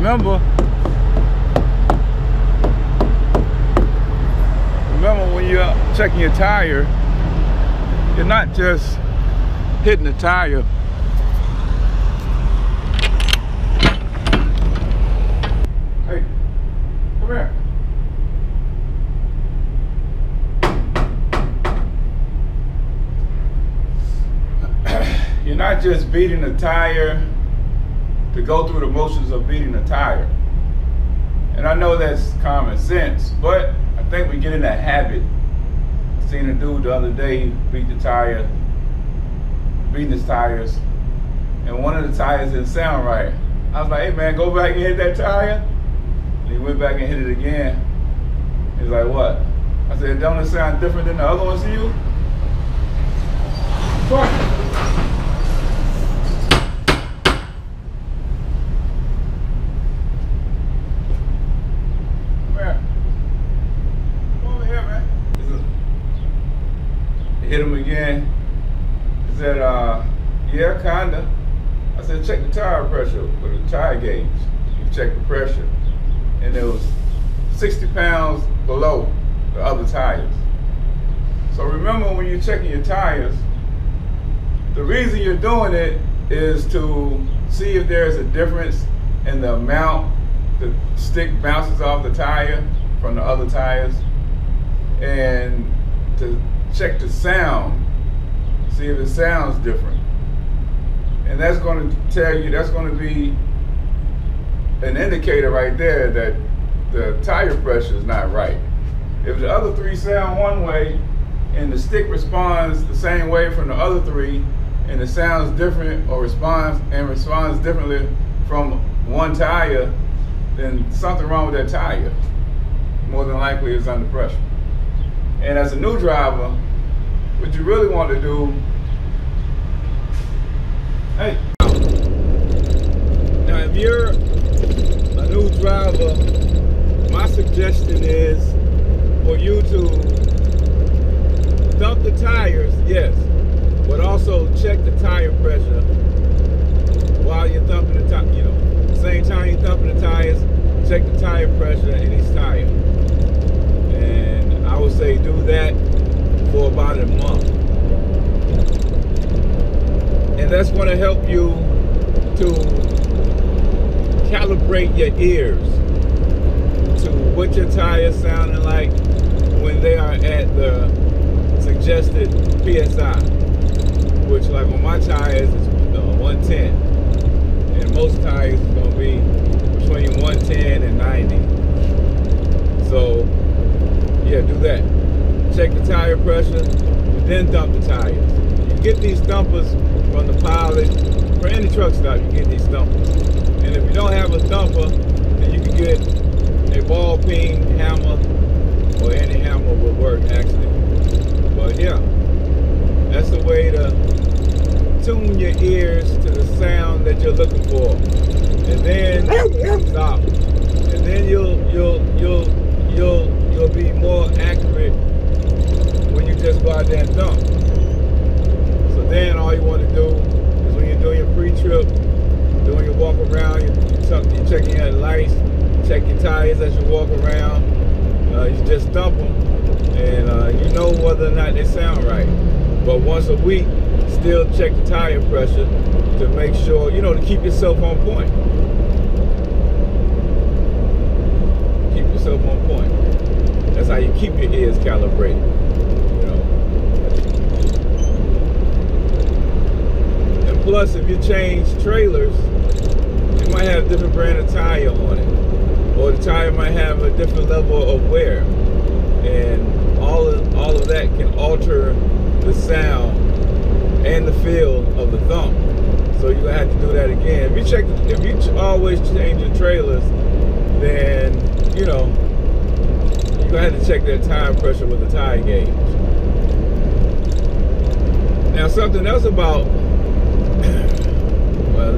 remember when you're checking your tire, you're not just hitting the tire. Hey, come here. You're not just beating the tire to go through the motions of beating the tire. And I know that's common sense, but I think we get in that habit. I seen a dude the other day beat the tire, beating his tires, and one of the tires didn't sound right. I was like, hey man, go back and hit that tire. And he went back and hit it again. He's like, what? I said, don't it sound different than the other ones to you? Fuck. Hit him again. He said, yeah, kinda. I said, check the tire pressure with the tire gauge. You check the pressure. And it was 60 pounds below the other tires. So remember, when you're checking your tires, the reason you're doing it is to see if there's a difference in the amount the stick bounces off the tire from the other tires, and to check the sound, see if it sounds different. And that's going to tell you, that's going to be an indicator right there that the tire pressure is not right. If the other three sound one way and the stick responds the same way from the other three, and it sounds different or responds differently from one tire, then something wrong with that tire. More than likely it's under pressure. And as a new driver, what you really want to do, hey. Now if you're a new driver, my suggestion is for you to dump the tires, yes, but also check the tire pressure while you're dumping the tire. You know, the same time you're dumping the tires, check the tire pressure in each tire. And I would say do that for about a month. And that's going to help you to calibrate your ears to what your tires sounding like when they are at the suggested PSI, which like on my tires is 110, and most tires is going to be between 110 and 90. So yeah, do that. Check the tire pressure, then dump the tires. You get these dumpers from the Pilot. For any truck stop, you get these dumpers. And if you don't have a dumper, then you can get a ball peen hammer, or any hammer will work actually. But yeah, that's the way to tune your ears to the sound that you're looking for. And then stop. And then you'll be more accurate when you just go out there and dump. So then all you want to do is when you're doing your pre-trip, doing your walk around, you're checking your lights, check your tires as you walk around, you just dump them, and you know whether or not they sound right. But once a week, still check the tire pressure to make sure, you know, to keep yourself on point. Keep yourself on point. That's how you keep your ears calibrated, you know. And plus, if you change trailers, you might have a different brand of tire on it, or the tire might have a different level of wear, and all of that can alter the sound and the feel of the thump. So you're gonna have to do that again. If you always change your trailers, then you know you're gonna have to check that tire pressure with the tire gauge. Now something else about well,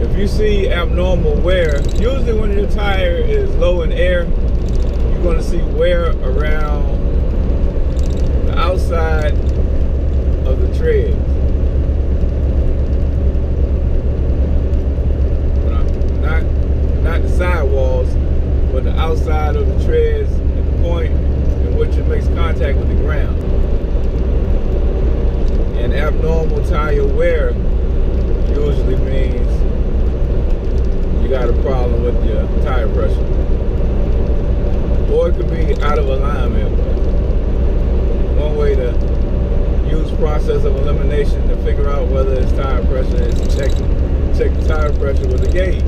if you see abnormal wear, usually when your tire is low in air, you're gonna see wear around the outside of the treads. abnormal tire wear usually means you got a problem with your tire pressure. Or it could be out of alignment. One way to use process of elimination to figure out whether it's tire pressure is to check the tire pressure with a gauge.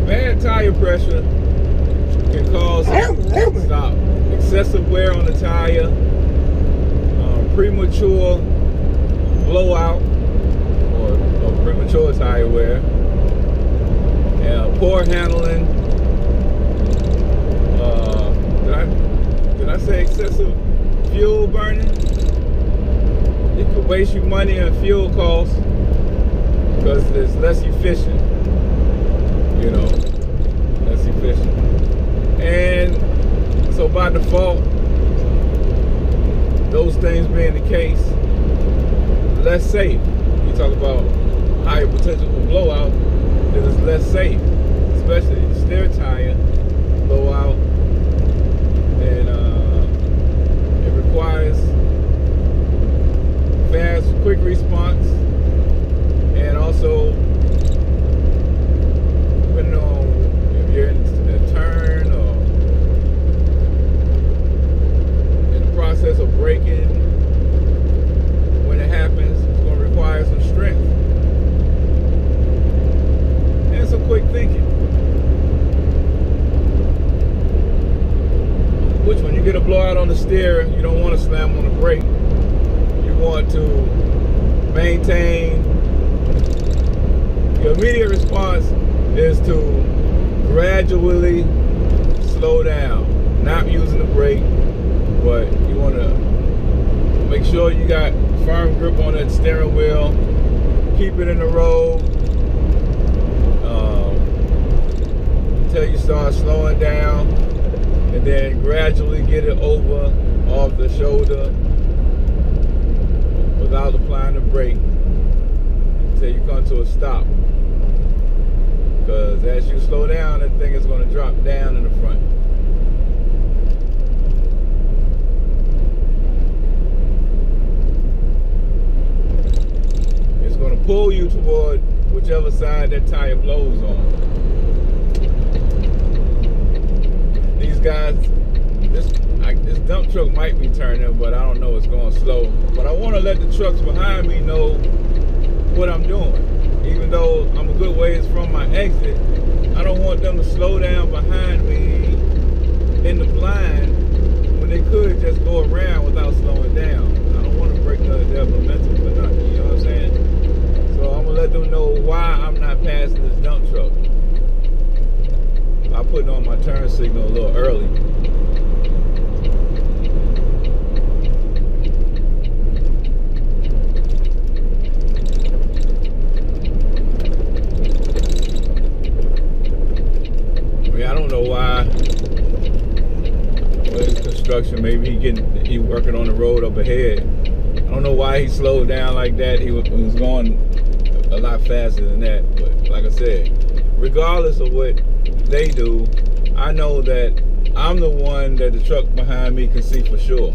Bad tire pressure can cause excessive wear on the tire, premature blowout or premature tire wear, poor handling. Did I say excessive fuel burning? It could waste you money on fuel costs because it's less efficient. You know, less efficient. And so by default, those things being the case, less safe. You talk about higher potential for blowout, then it's less safe, especially stair tire blowout. And it requires fast, quick response, and also depending on if you're in a turn or in the process of braking, when it happens, it's going to require some strength and some quick thinking. Which, when you get a blowout on the steer, you don't want to slam on the brake. You want to maintain. Your immediate response is to gradually slow down, not using the brake, but you want to make sure you got firm grip on that steering wheel, keep it in the road until you start slowing down, and then gradually get it over off the shoulder without applying the brake until you come to a stop. Because as you slow down, that thing is going to drop down in the front. It's going to pull you toward whichever side that tire blows on. These guys, this dump truck might be turning, but I don't know, it's going slow. But I want to let the trucks behind me know what I'm doing. Even though I'm a good ways from my exit, I don't want them to slow down behind me in the blind when they could just go around without slowing down. I don't want to break their momentum for nothing, you know what I'm saying? So I'm going to let them know why I'm not passing this dump truck. I put on my turn signal a little early. I don't know why. Well, his construction, maybe he working on the road up ahead. I don't know why he slowed down like that. He was going a lot faster than that. But like I said, regardless of what they do, I know that I'm the one that the truck behind me can see for sure.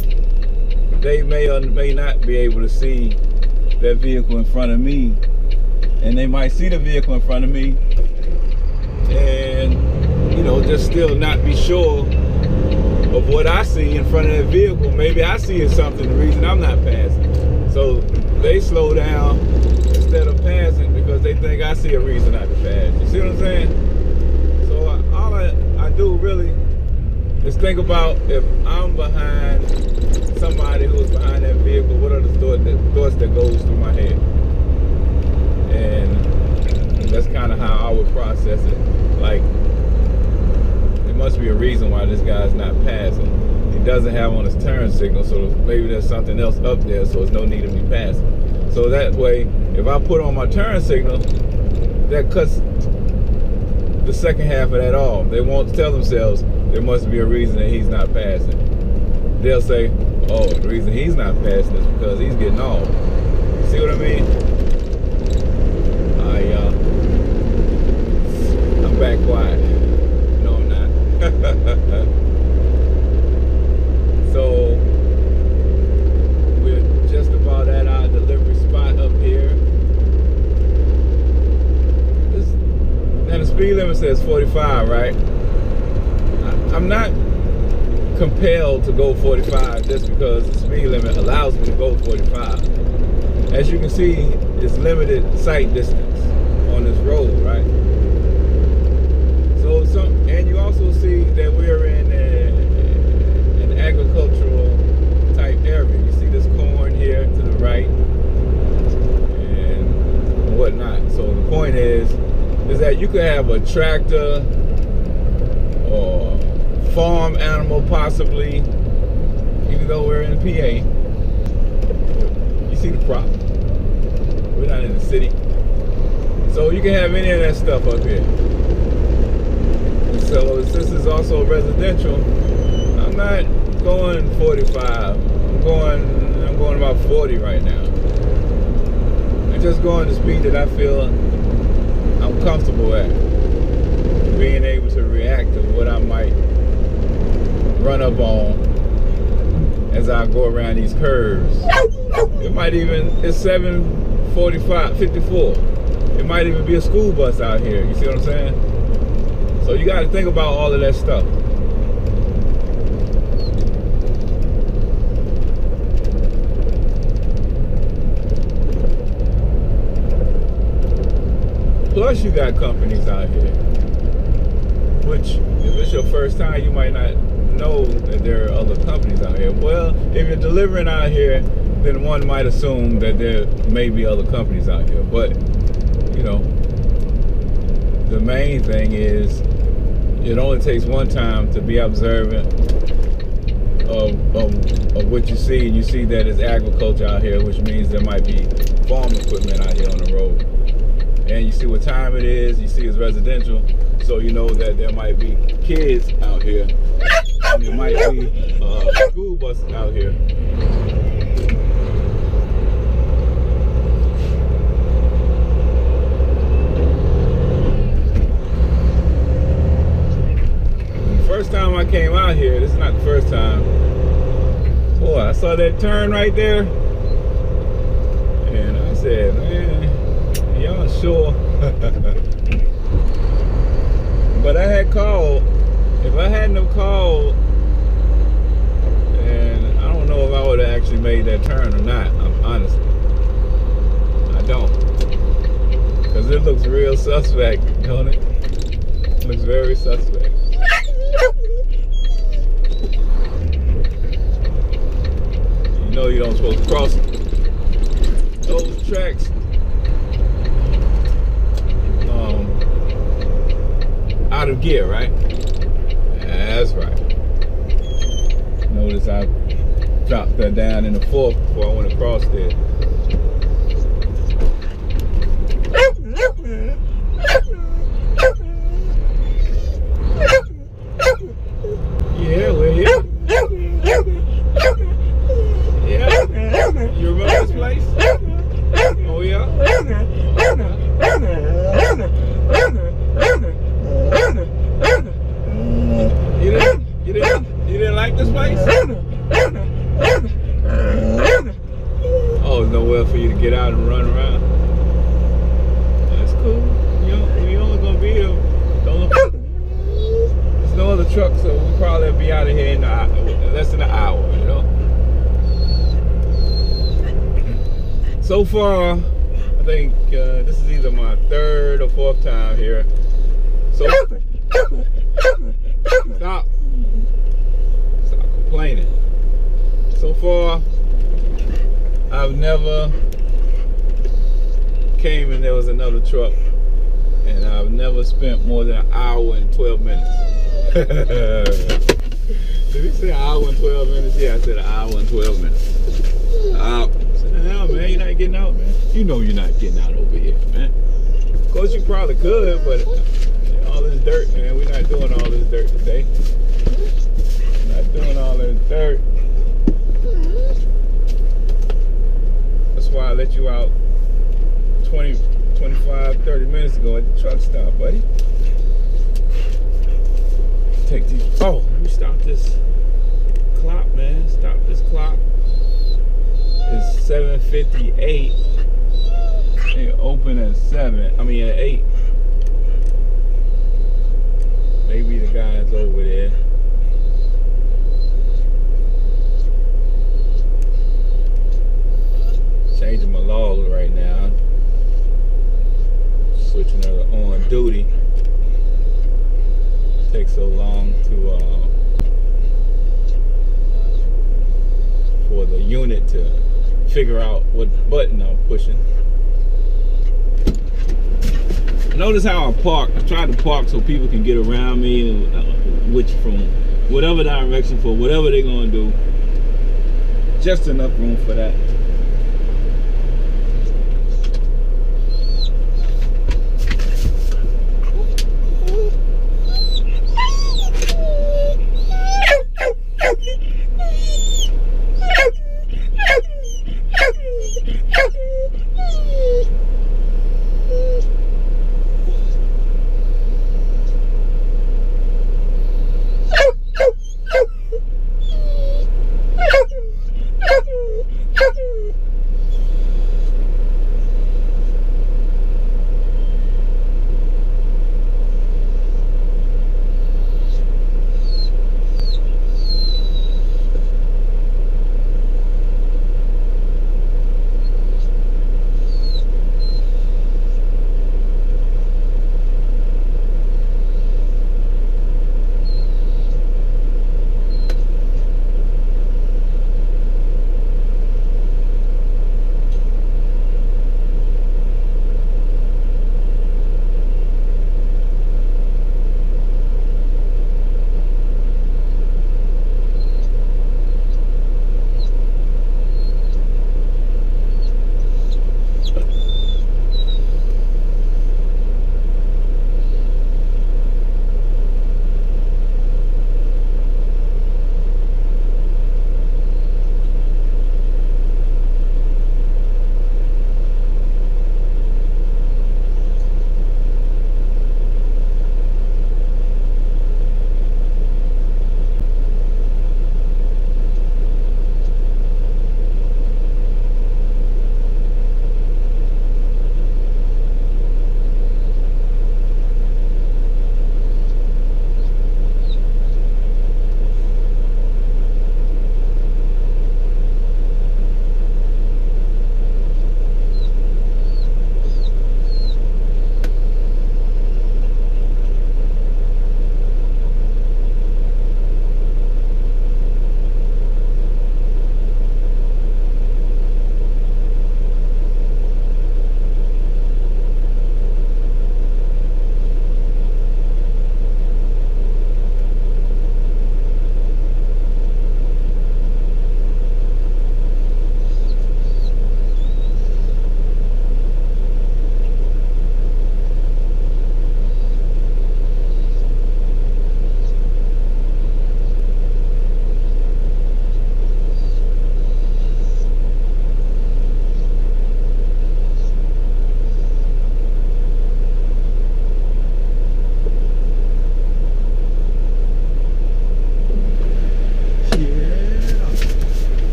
They may or may not be able to see that vehicle in front of me, and they might see the vehicle in front of me and, you know, just still not be sure of what I see in front of that vehicle. Maybe I see it something, the reason I'm not passing. So they slow down instead of passing because they think I see a reason not to pass. You see what I'm saying? So all I do really is think about, if I'm behind somebody who's behind that vehicle, what are the thoughts that goes through my head? And that's kind of how I would process it. Like, there must be a reason why this guy's not passing. He doesn't have on his turn signal, so maybe there's something else up there, so there's no need of me passing. So that way, if I put on my turn signal, that cuts the second half of that off. They won't tell themselves there must be a reason that he's not passing. They'll say, oh, the reason he's not passing is because he's getting off. See what I mean? Alright, y'all. I'm back quiet. No, I'm not. So we're just about at our delivery spot up here. And the speed limit says 45, right? I'm not compelled to go 45 just because the speed limit allows me to go 45. As you can see, it's limited sight distance on this road, right? So and you also see that we're in an agricultural type area. You see this corn here to the right and whatnot. So the point is that you could have a tractor or farm animal possibly, even though we're in PA. You see the crop. We're not in the city. So you can have any of that stuff up here. So this is also residential. I'm not going 45. I'm going about 40 right now. I'm just going the speed that I feel I'm comfortable at. Being able to react to what I might run up on as I go around these curves. It might even, it's 7:54. It might even be a school bus out here. You see what I'm saying? So you got to think about all of that stuff. Plus you got companies out here, which if it's your first time, you might not know that there are other companies out here. Well, if you're delivering out here, then one might assume that there may be other companies out here. But, you know, the main thing is it only takes one time to be observant of what you see. And you see that it's agriculture out here, which means there might be farm equipment out here on the road. And you see what time it is, you see it's residential, so you know that there might be kids out here, and there might be school buses out here. The first time I came out here, this is not the first time, boy, I saw that turn right there, and I said, man, y'all sure? But I had called. If I hadn't have called, and I don't know if I would have actually made that turn or not. Honestly, I don't, because it looks real suspect, don't it? It looks very suspect. You know you don't supposed to cross those tracks. Out of gear, right? That's right. Notice I dropped that down in the fourth before I went across there. Yeah, we're here. Yeah. You remember this place? Oh yeah? You didn't like this place? Oh, there's nowhere for you to get out and run around. That's cool. You only gonna be here. There's no other truck, so we'll probably be out of here in less than an hour, you know? So far, I think this is either my third or fourth time here. So stop complaining. So far, I've never came and there was another truck, and I've never spent more than an hour and 12 minutes. Did he say an hour and 12 minutes? Yeah, I said an hour and 12 minutes. I said, hell, man, you're not getting out, man. You know you're not getting out over here, man. Of course, you probably could, but all this dirt, man, we're not doing all this dirt today. Not doing all this dirt. That's That's why I let you out 20, 25, 30 minutes ago at the truck stop, buddy. Take these. Oh, let me stop this clock, man. Stop this clock. It's 7:58. They open at 7. I mean at 8. Maybe the guy's over there. Changing my logs right now. Switching her to on duty. Takes so long to for the unit to figure out what button I'm pushing. Notice how I park. I try to park so people can get around me, and which from whatever direction for whatever they're gonna do. Just enough room for that.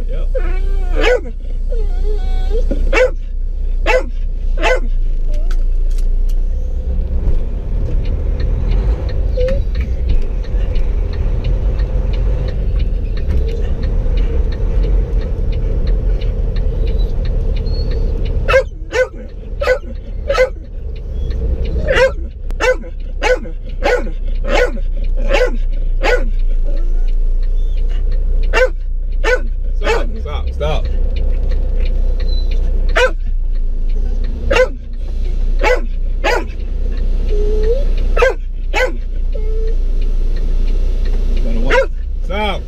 Yep. Stop. Stop. Stop.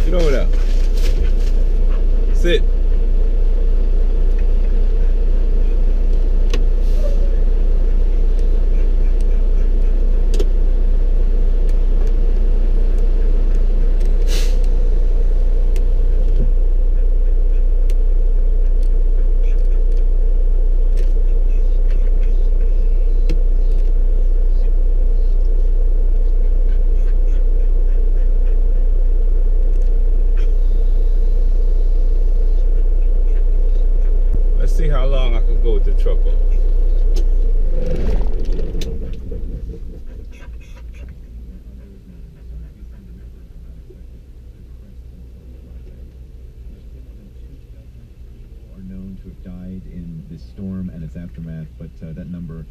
Get over there. Sit. Let's see how long I can go with the truck off. Are known to have died in this storm and its aftermath, but that number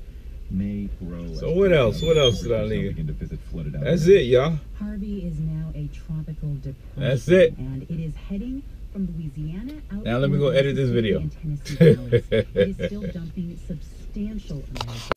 may grow. So what else? What else did I leave? Begin to visit flooded out That's areas. it, y'all. Harvey is now a tropical depression. That's it. And it is heading from Louisiana out. Now let me go edit this video. and Tennessee valleys. It is still dumping substantial amounts.